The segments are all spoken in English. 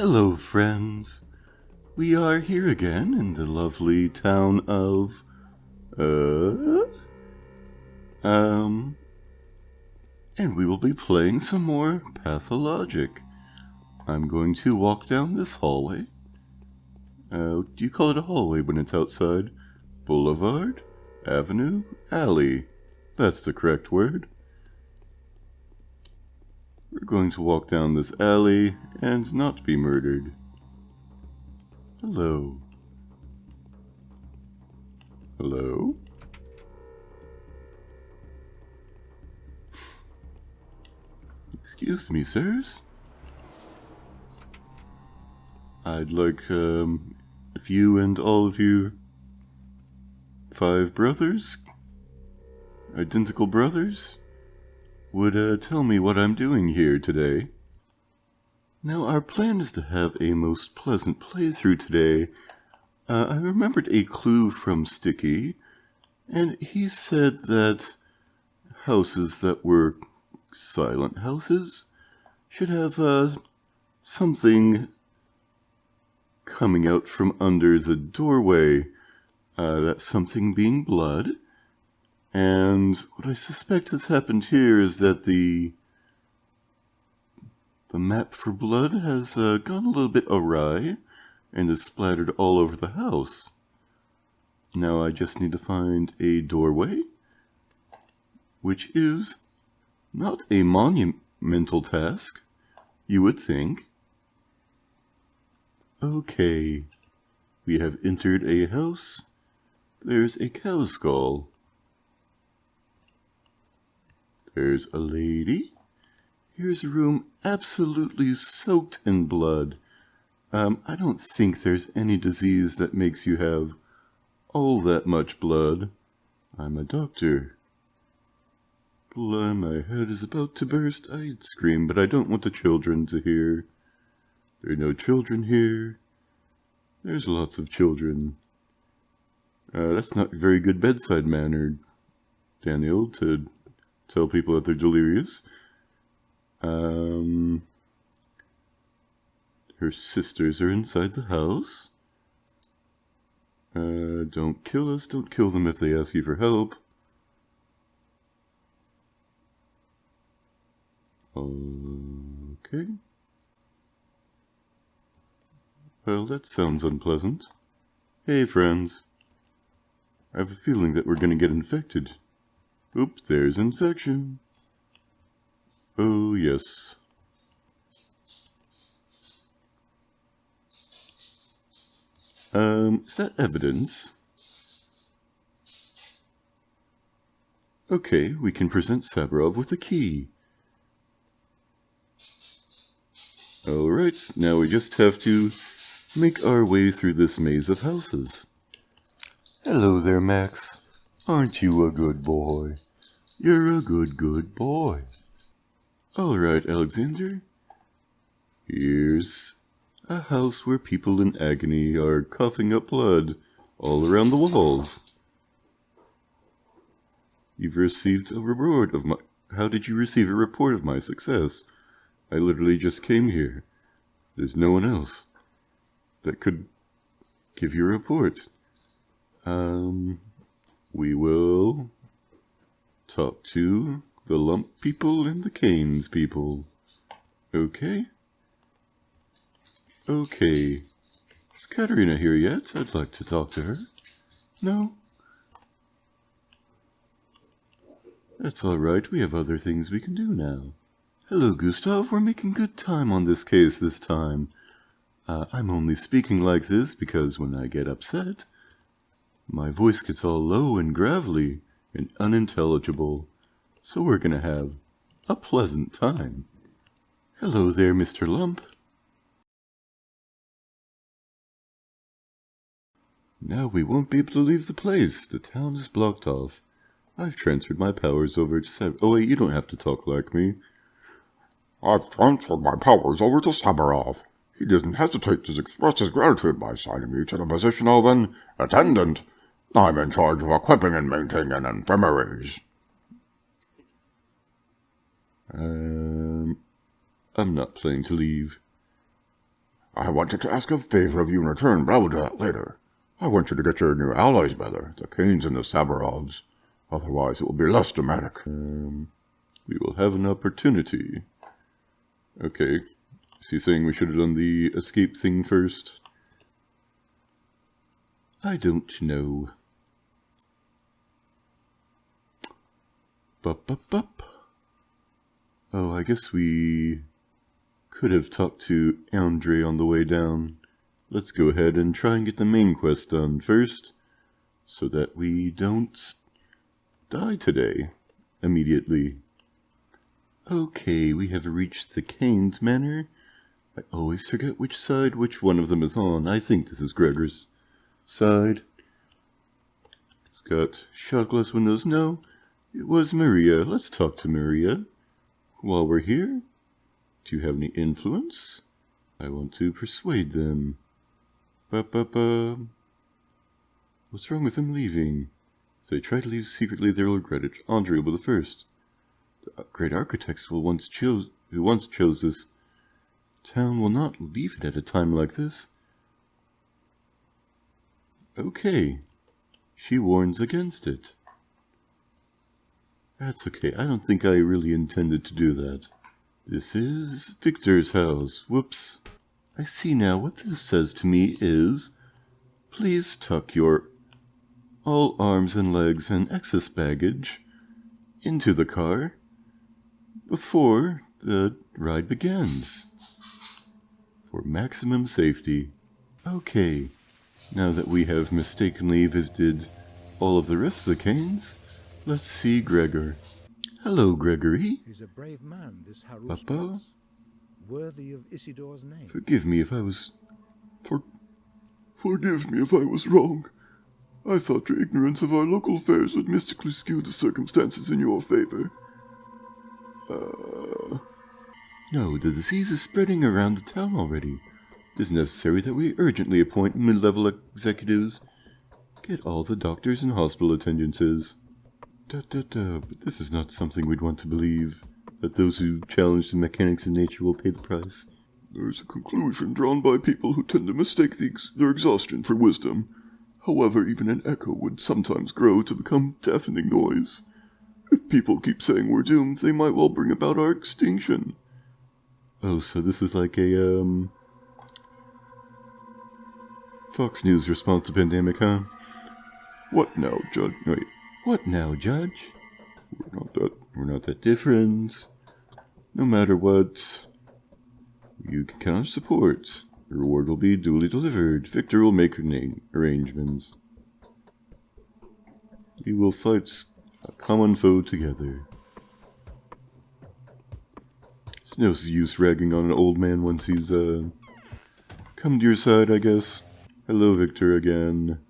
Hello, friends. We are here again in the lovely town of, and we will be playing some more Pathologic. I'm going to walk down this hallway. Do you call it a hallway when it's outside? Boulevard? Avenue? Alley. That's the correct word. We're going to walk down this alley and not be murdered. Hello. Hello? Excuse me, sirs. I'd like, if you and all of you 5 brothers, identical brothers, would tell me what I'm doing here today. Now, our plan is to have a most pleasant playthrough today. I remembered a clue from Sticky, and he said that houses that were silent houses should have something coming out from under the doorway, that something being blood. And what I suspect has happened here is that the map for blood has gone a little bit awry and is splattered all over the house. Now I just need to find a doorway, which is not a monumental task, you would think. Okay, we have entered a house. There's a cow skull. There's a lady. Here's a room absolutely soaked in blood. I don't think there's any disease that makes you have all that much blood. I'm a doctor. My head is about to burst. I'd scream, but I don't want the children to hear. There are no children here. There's lots of children. That's not very good bedside manner, Daniil, to tell people that they're delirious. Her sisters are inside the house. Don't kill us. Don't kill them if they ask you for help. Okay. Well, that sounds unpleasant. Hey, friends. I have a feeling that we're going to get infected. Oops, there's infection. Oh, yes. Is that evidence? Okay, we can present Sabarov with a key. Alright, now we just have to make our way through this maze of houses. Hello there, Max. Aren't you a good boy? You're a good boy. Alright, Alexander. Here's a house where people in agony are coughing up blood all around the walls. You've received a reward of my... How did you receive a report of my success? I literally just came here. There's no one else that could give you a report. We will talk to the lump people and the canes people. Okay? Okay. Is Katerina here yet? I'd like to talk to her. No? That's alright, we have other things we can do now. Hello, Gustav. We're making good time on this case this time. I'm only speaking like this because when I get upset, my voice gets all low and gravelly and unintelligible. So we're gonna have a pleasant time. Hello there, Mr. Lump. Now we won't be able to leave the place. The town is blocked off. I've transferred my powers over to Oh wait, you don't have to talk like me. I've transferred my powers over to Sabarov. He didn't hesitate to express his gratitude by signing me to the position of an attendant. I'm in charge of equipping and maintaining infirmaries. I'm not planning to leave. I wanted to ask a favor of you in return, but I will do that later. I want you to get your new allies better, the Kanes and the Sabarovs. Otherwise, it will be less dramatic. We will have an opportunity. Okay. Is he saying we should have done the escape thing first? I don't know. Bup. Oh, I guess we could have talked to Andre on the way down. Let's go ahead and try and get the main quest done first, so that we don't die today immediately. Okay, we have reached the Kane's Manor. I always forget which side which one of them is on. I think this is Gregor's side. It's got shot glass windows. No, it was Maria. Let's talk to Maria. While we're here, do you have any influence? I want to persuade them. What's wrong with them leaving? If they try to leave secretly, they'll regret it. Andre will be the first. The great architects who once chose this town will not leave it at a time like this. Okay. She warns against it. That's okay. I don't think I really intended to do that. This is Victor's house. Whoops. I see now. What this says to me is, please tuck your all arms and legs and excess baggage into the car before the ride begins, for maximum safety. Okay, now that we have mistakenly visited all of the rest of the Kanes, let's see Gregor. Hello, Gregory. He's a brave man, this Harus Papa? was, worthy of Isidore's name. Forgive me if I was... Forgive me if I was wrong. I thought your ignorance of our local affairs would mystically skew the circumstances in your favor. No, the disease is spreading around the town already. It is necessary that we urgently appoint mid-level executives. Get all the doctors and hospital attendances. But this is not something we'd want to believe. That those who challenge the mechanics of nature will pay the price. There's a conclusion drawn by people who tend to mistake their exhaustion for wisdom. However, even an echo would sometimes grow to become deafening noise. If people keep saying we're doomed, they might well bring about our extinction. Oh, so this is like a, Fox News response to pandemic, huh? What now, Judge? Wait, what now, Judge? We're not that different. No matter what, you can count on support. The reward will be duly delivered. Victor will make arrangements. We will fight a common foe together. It's no use ragging on an old man once he's, come to your side, I guess. Hello, Victor, again.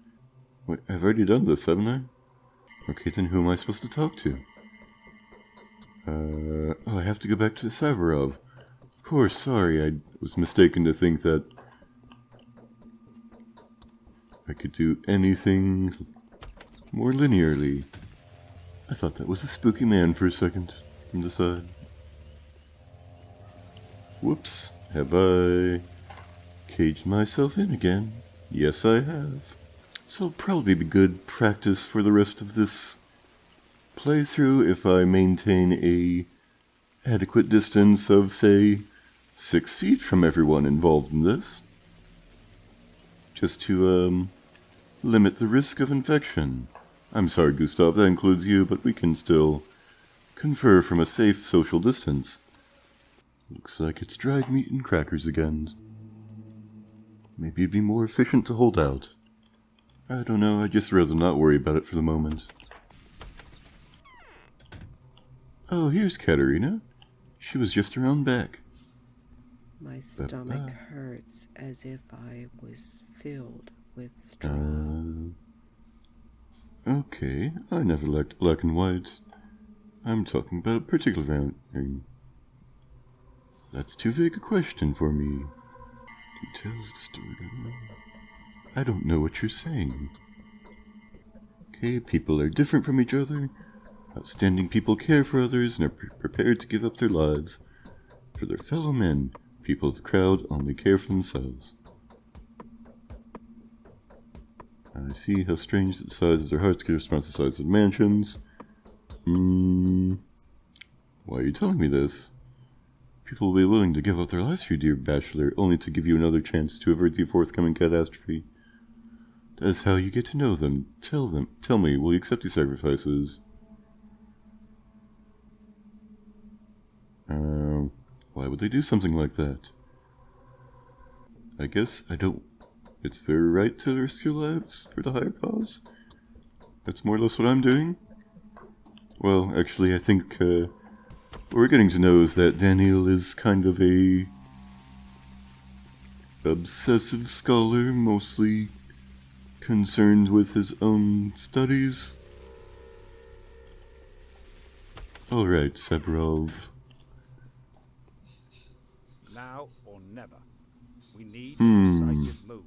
Wait, I've already done this, haven't I? Okay, then who am I supposed to talk to? I have to go back to Savarov. Of course, sorry, I was mistaken to think that I could do anything more linearly. I thought that was a spooky man for a second from the side. Whoops, have I caged myself in again? Yes, I have. So it'll probably be good practice for the rest of this playthrough if I maintain a adequate distance of, say, 6 feet from everyone involved in this. Just to, limit the risk of infection. I'm sorry, Gustav, that includes you, but we can still confer from a safe social distance. Looks like it's dried meat and crackers again. Maybe it'd be more efficient to hold out. I don't know, I'd just rather not worry about it for the moment. Oh, here's Katerina. She was just around back. My stomach hurts as if I was filled with straw. Okay, I never liked black and white. I'm talking about a particular thing. That's too vague a question for me. Details distorted. I don't know what you're saying. Okay, people are different from each other. Outstanding people care for others and are prepared to give up their lives for their fellow men. People of the crowd only care for themselves. I see how strange that the size of their hearts corresponds to the size of the mansions. Why are you telling me this? People will be willing to give up their lives for you, dear bachelor, only to give you another chance to avert the forthcoming catastrophe. That is how you get to know them. Tell me, will you accept these sacrifices? Why would they do something like that? I guess I don't... It's their right to risk your lives for the higher cause? That's more or less what I'm doing? Well, actually, I think, what we're getting to know is that Daniil is kind of a... obsessive scholar, mostly concerned with his own studies. Alright, Severov. Now or never. We need a decisive move.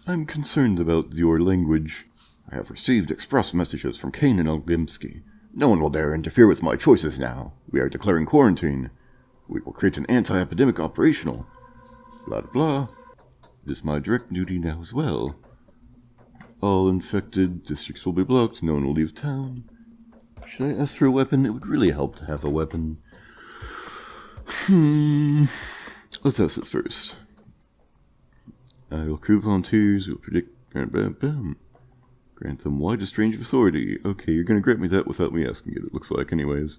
I'm concerned about your language. I have received express messages from Kane and Olgimsky. No one will dare interfere with my choices now. We are declaring quarantine. We will create an anti-epidemic operational. Blah blah. It is my direct duty now as well. All infected districts will be blocked, no one will leave town. Should I ask for a weapon? It would really help to have a weapon. Let's ask this first. I will recruit volunteers, we will predict... Grant them widest range of authority. Okay, you're gonna grant me that without me asking it looks like, anyways.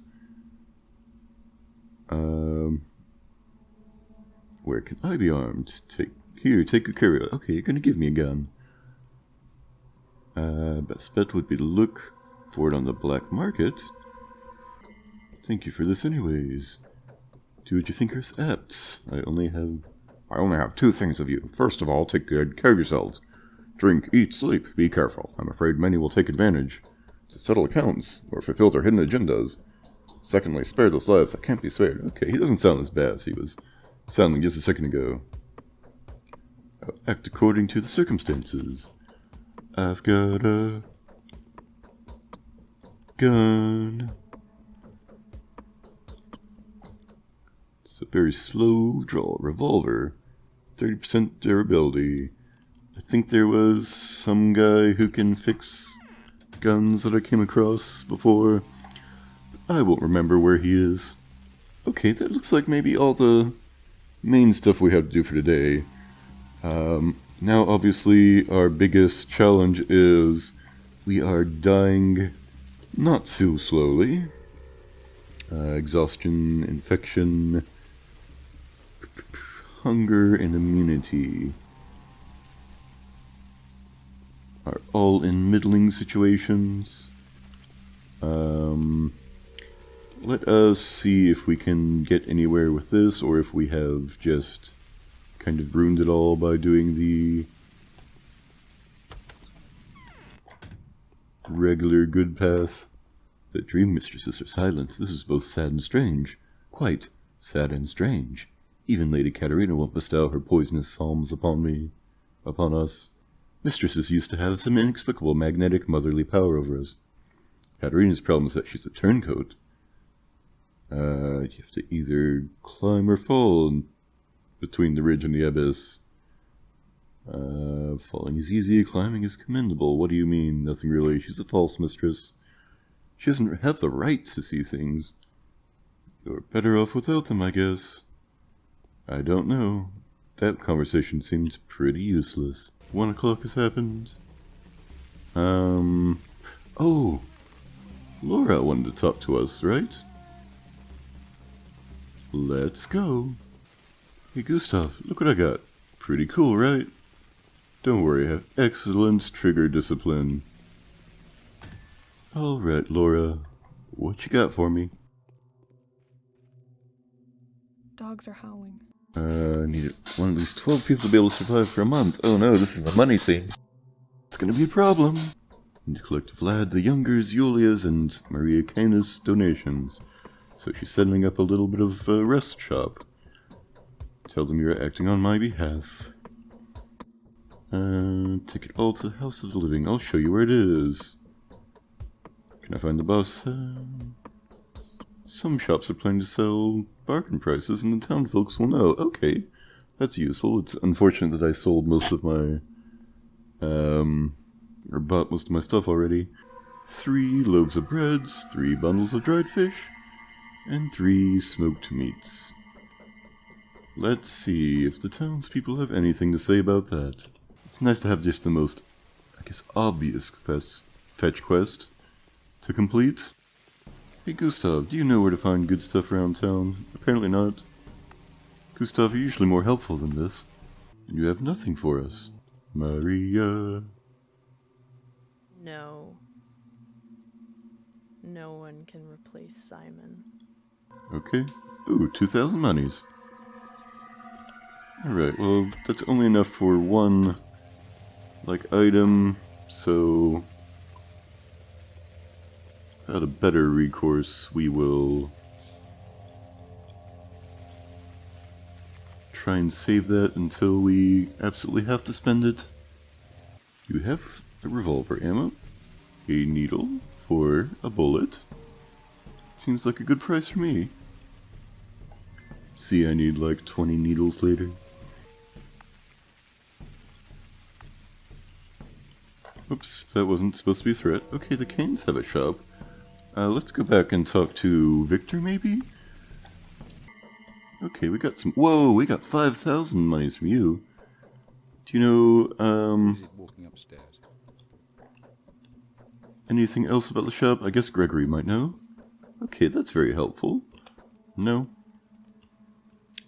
Where can I be armed? Take good care of it. Okay, you're gonna give me a gun. Best bet would be to look for it on the black market. Thank you for this anyways. Do what you think is apt. I only have 2 things of you. First of all, take good care of yourselves. Drink, eat, sleep. Be careful. I'm afraid many will take advantage to settle accounts or fulfill their hidden agendas. Secondly, spare those lives that can't be spared. Okay, he doesn't sound as bad as he was sounding just a second ago. Act according to the circumstances. I've got a gun. It's a very slow draw. Revolver. 30% durability. I think there was some guy who can fix guns that I came across before. I won't remember where he is. Okay, that looks like maybe all the main stuff we have to do for today. Now obviously our biggest challenge is we are dying not too slowly. Exhaustion, infection, hunger, and immunity are all in middling situations. Let us see if we can get anywhere with this, or if we have just kind of ruined it all by doing the regular good path. The dream mistresses are silent. This is both sad and strange. Quite sad and strange. Even Lady Katerina won't bestow her poisonous psalms upon us. Mistresses used to have some inexplicable magnetic motherly power over us. Katerina's problem is that she's a turncoat. You have to either climb or fall between the ridge and the abyss. Falling is easy, climbing is commendable. What do you mean? Nothing really. She's a false mistress. She doesn't have the right to see things. You're better off without them, I guess. I don't know. That conversation seemed pretty useless. 1 o'clock has happened. Oh! Laura wanted to talk to us, right? Let's go. Hey Gustav, look what I got. Pretty cool, right? Don't worry, I have excellent trigger discipline. Alright, Laura. What you got for me? Dogs are howling. I need at least 12 people to be able to survive for a month. Oh no, this is the money thing. It's gonna be a problem. Need to collect Vlad the Younger's, Yulia's, and Maria Kana's donations. So she's setting up a little bit of a rest shop. Tell them you're acting on my behalf. Take it all to the House of the Living. I'll show you where it is. Can I find the boss? Some shops are planning to sell bargain prices and the town folks will know. Okay, that's useful. It's unfortunate that I sold most of my, or bought most of my stuff already. 3 loaves of breads, 3 bundles of dried fish, and 3 smoked meats. Let's see if the townspeople have anything to say about that. It's nice to have just the most, I guess, obvious fetch quest to complete. Hey Gustav, do you know where to find good stuff around town? Apparently not. Gustav, you're usually more helpful than this. You have nothing for us. Maria. No. No one can replace Simon. Okay. Ooh, 2,000 monies. Alright, well, that's only enough for one, item, so... without a better recourse, we will... try and save that until we absolutely have to spend it. You have a revolver ammo, a needle for a bullet. Seems like a good price for me. See, I need 20 needles later. Oops, that wasn't supposed to be a threat. Okay, the Canes have a shop. Let's go back and talk to Victor, maybe? Okay, we got some... Whoa, we got 5,000 monies from you. Do you know, Walking upstairs. anything else about the shop? I guess Gregory might know. Okay, that's very helpful. No.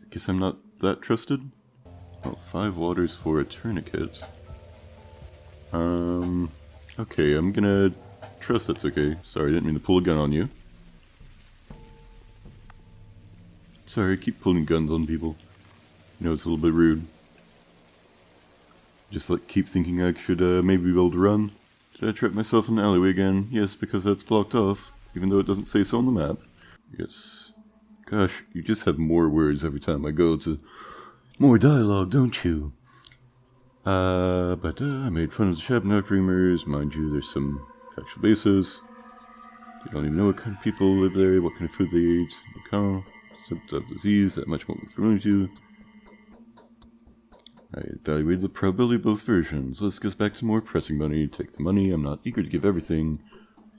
I guess I'm not that trusted. Oh, 5 waters for a tourniquet. Okay, I'm gonna trust that's okay. Sorry, I didn't mean to pull a gun on you. Sorry, I keep pulling guns on people. You know, it's a little bit rude. Just keep thinking I should maybe be able to run. Did I trap myself in an alleyway again? Yes, because that's blocked off, even though it doesn't say so on the map. Yes. Gosh, you just have more words every time I go to... more dialogue, don't you? But I made fun of the Shabnock Dreamers. Mind you, there's some factual basis. You don't even know what kind of people live there, what kind of food they eat, what kind of symptoms of disease, that much more familiar to you. I evaluated the probability of both versions. Let's get back to more pressing money. Take the money. I'm not eager to give everything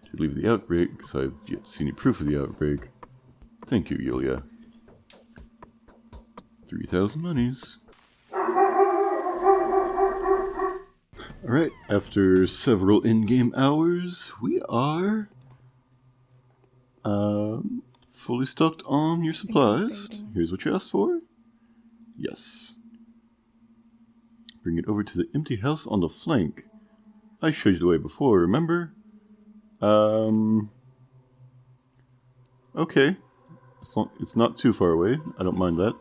to leave the outbreak, because I've yet seen any proof of the outbreak. Thank you, Yulia. 3,000 monies. Alright, after several in-game hours, we are fully stocked on your supplies. Here's what you asked for. Yes. Bring it over to the empty house on the flank. I showed you the way before, remember? Okay. It's not too far away. I don't mind that.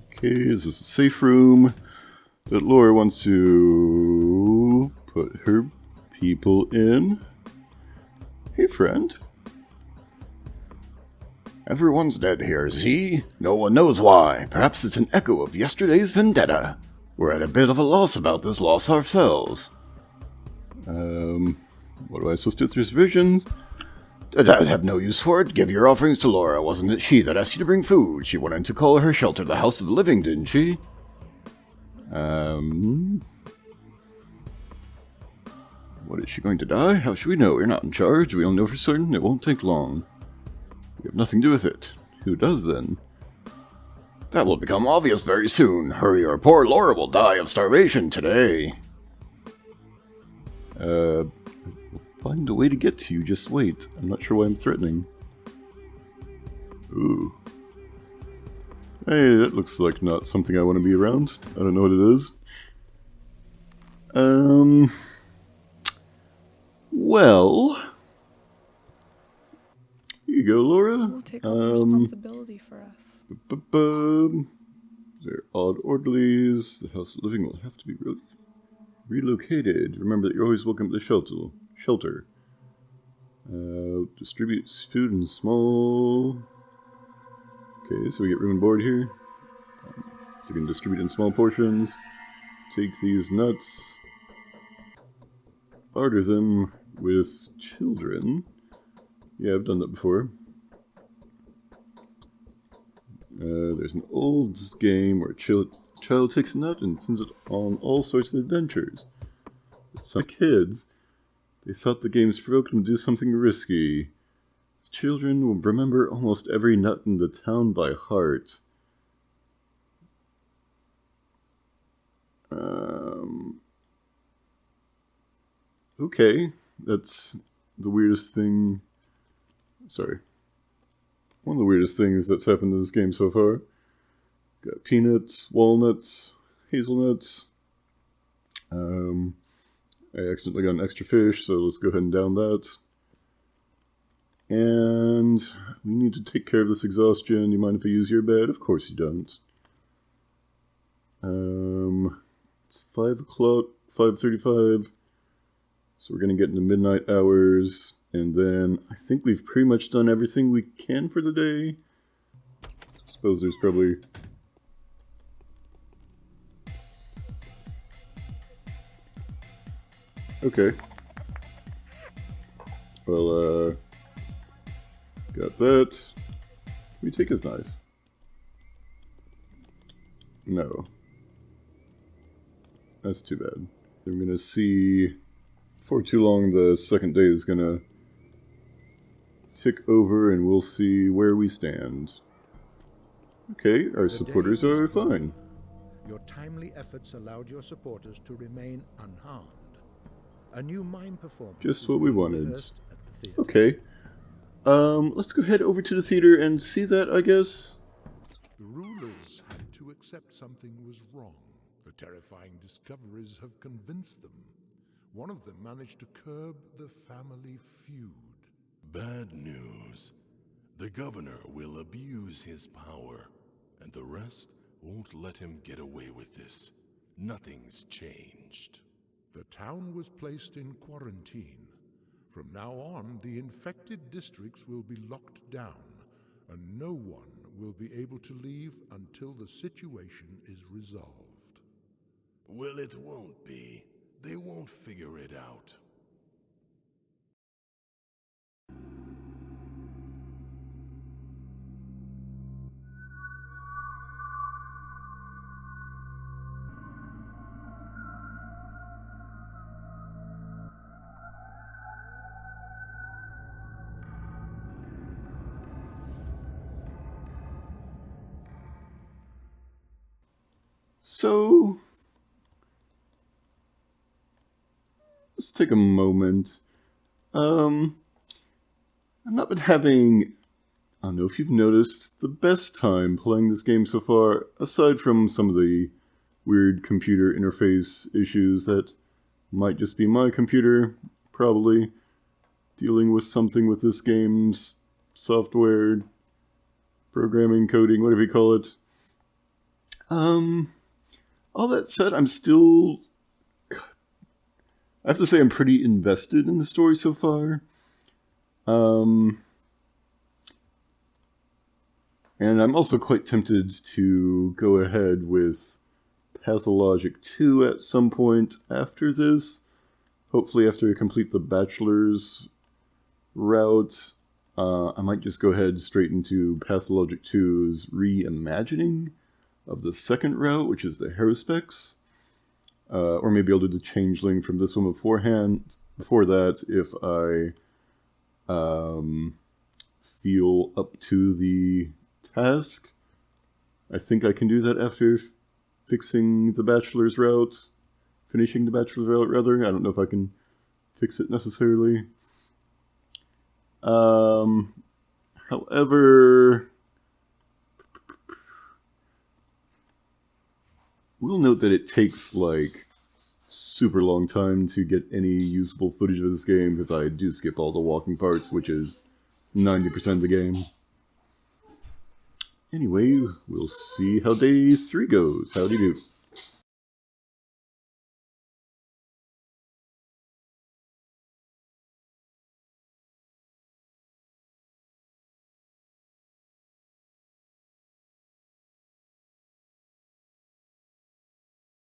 Okay, this is a safe room that Laura wants to put her people in. Hey, friend. Everyone's dead here, see? No one knows why. Perhaps it's an echo of yesterday's vendetta. We're at a bit of a loss about this loss ourselves. What am I supposed to do with these visions? I'd have no use for it. Give your offerings to Laura. Wasn't it she that asked you to bring food? She wanted to call her shelter the House of the Living, didn't she? What, is she going to die? How should we know? We're not in charge. We'll know for certain. It won't take long. We have nothing to do with it. Who does, then? That will become obvious very soon. Hurry or poor Laura will die of starvation today. We'll find a way to get to you. Just wait. I'm not sure why I'm threatening. Ooh. Hey, that looks like not something I want to be around. I don't know what it is. Well... Here you go, Laura. We'll take all the responsibility for us. They're odd orderlies. The House of Living will have to be relocated. Remember that you're always welcome to the shelter. Distributes food in small... Okay, so we get room and board here. You can distribute in small portions. Take these nuts. Barter them with children. Yeah, I've done that before. There's an old game where a child takes a nut and sends it on all sorts of adventures. But some kids, they thought the games provoked them to do something risky. The children will remember almost every nut in the town by heart. Okay, that's the weirdest thing. Sorry. One of the weirdest things that's happened in this game so far. Got peanuts, walnuts, hazelnuts. I accidentally got an extra fish, so let's go ahead and down that. And we need to take care of this exhaustion. You mind if I use your bed? Of course you don't. It's 5 o'clock, 5:35. So we're going to get into midnight hours. And then I think we've pretty much done everything we can for the day. I suppose there's probably... Okay. Well, got that. Can we take his knife? No. That's too bad. I'm gonna see... Before too long, the second day is gonna tick over and we'll see where we stand. Okay, our supporters are fine. Your timely efforts allowed your supporters to remain unharmed. A new mime performance. Just what we wanted. At the theater. Okay. Let's go head over to the theater and see that, I guess. The rulers had to accept something was wrong. The terrifying discoveries have convinced them. One of them managed to curb the family feud. Bad news. The governor will abuse his power, and the rest won't let him get away with this. Nothing's changed. The town was placed in quarantine. From now on, the infected districts will be locked down, and no one will be able to leave until the situation is resolved. Well, it won't be. They won't figure it out. So, let's take a moment. I've not been having, I don't know if you've noticed, the best time playing this game so far, aside from some of the weird computer interface issues that might just be my computer, probably, dealing with something with this game's software, programming, coding, whatever you call it. All that said, I have to say I'm pretty invested in the story so far. And I'm also quite tempted to go ahead with Pathologic 2 at some point after this. Hopefully after I complete the bachelor's route, I might just go ahead straight into Pathologic 2's reimagining of the second route, which is the Haruspecs. Or maybe I'll do the Changeling from this one before that, if I feel up to the task. I think I can do that after fixing the bachelor's route. Finishing the bachelor's route, rather. I don't know if I can fix it necessarily. However, we'll note that it takes, like, super long time to get any usable footage of this game, because I do skip all the walking parts, which is 90% of the game. Anyway, we'll see how day 3 goes. Howdy do.